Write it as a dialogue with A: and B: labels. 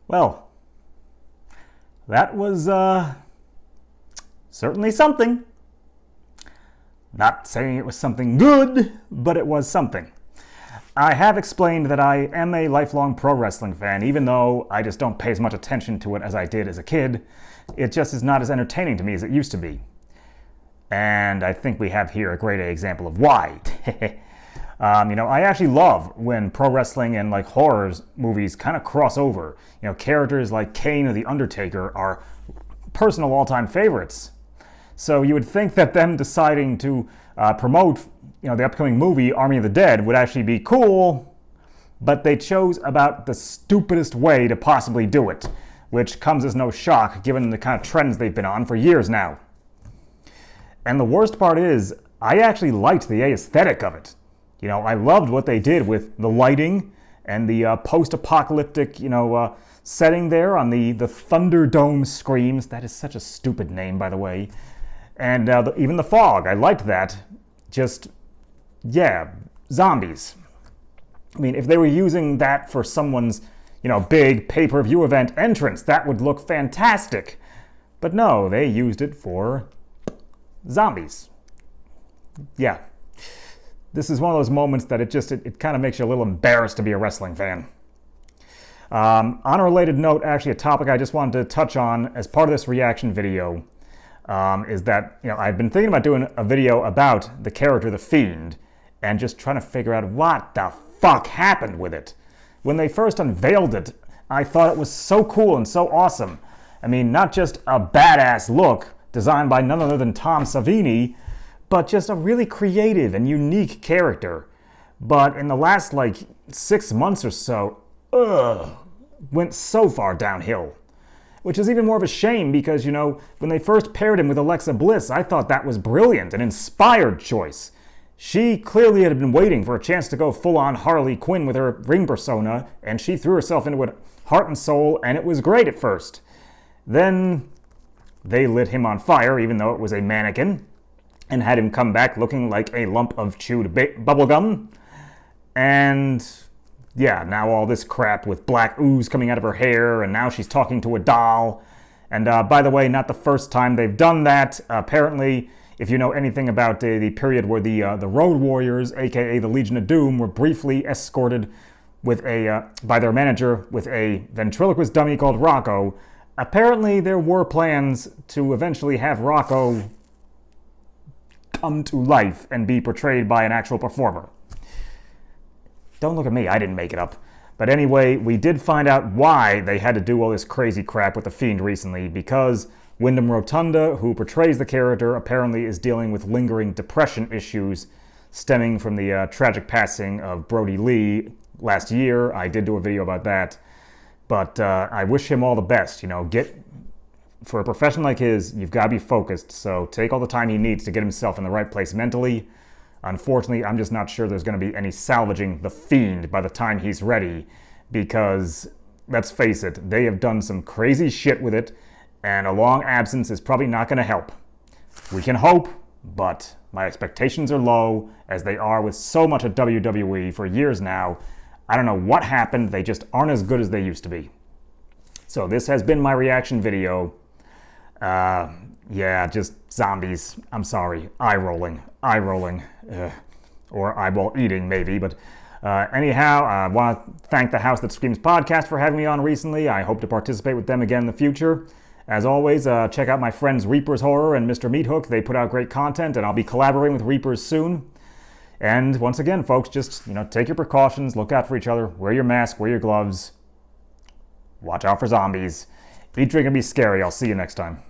A: Well, that was certainly something. Not saying it was something good, but it was something. I have explained that I am a lifelong pro wrestling fan, even though I just don't pay as much attention to it as I did as a kid. It just is not as entertaining to me as it used to be. And I think we have here a great example of why. I actually love when pro wrestling and like horror movies kind of cross over. Characters like Kane or The Undertaker are personal all-time favorites. So you would think that them deciding to promote, the upcoming movie Army of the Dead would actually be cool, but they chose about the stupidest way to possibly do it, which comes as no shock given the kind of trends they've been on for years now. And the worst part is, I actually liked the aesthetic of it. I loved what they did with the lighting and the post-apocalyptic, setting there on the Thunderdome screams. That is such a stupid name, by the way. And even the fog, I liked that. Zombies. I mean, if they were using that for someone's, big pay-per-view event entrance, that would look fantastic. But no, they used it for zombies. Yeah. This is one of those moments that it kind of makes you a little embarrassed to be a wrestling fan. On a related note, actually a topic I just wanted to touch on as part of this reaction video is that, I've been thinking about doing a video about the character The Fiend and just trying to figure out what the fuck happened with it. When they first unveiled it, I thought it was so cool and so awesome. I mean, not just a badass look designed by none other than Tom Savini, but just a really creative and unique character. But in the last 6 months or so, went so far downhill. Which is even more of a shame because, when they first paired him with Alexa Bliss, I thought that was brilliant, an inspired choice. She clearly had been waiting for a chance to go full-on Harley Quinn with her ring persona, and she threw herself into it heart and soul, and it was great at first. Then they lit him on fire, even though it was a mannequin, and had him come back looking like a lump of chewed bubblegum. And now all this crap with black ooze coming out of her hair, and now she's talking to a doll. And by the way, not the first time they've done that. Apparently, if you know anything about the period where the Road Warriors, aka the Legion of Doom, were briefly escorted with by their manager with a ventriloquist dummy called Rocco, apparently there were plans to eventually have Rocco come to life and be portrayed by an actual performer. Don't look at me, I didn't make it up. But anyway, we did find out why they had to do all this crazy crap with The Fiend recently, because Wyndham Rotunda, who portrays the character, apparently is dealing with lingering depression issues stemming from the tragic passing of Brody Lee last year. I did do a video about that. But I wish him all the best. For a profession like his, you've got to be focused. So take all the time he needs to get himself in the right place mentally. Unfortunately, I'm just not sure there's going to be any salvaging The Fiend by the time he's ready, because, let's face it, they have done some crazy shit with it, and a long absence is probably not going to help. We can hope, but my expectations are low, as they are with so much of WWE for years now. I don't know what happened, they just aren't as good as they used to be. So this has been my reaction video. Just zombies. I'm sorry. Eye rolling. Or eyeball eating, maybe. But anyhow, I want to thank the House That Screams podcast for having me on recently. I hope to participate with them again in the future. As always, check out my friends Reaper's Horror and Mr. Meathook. They put out great content, and I'll be collaborating with Reapers soon. And once again, folks, just take your precautions, look out for each other, wear your mask, wear your gloves, watch out for zombies. Eat, drink, and be scary. I'll see you next time.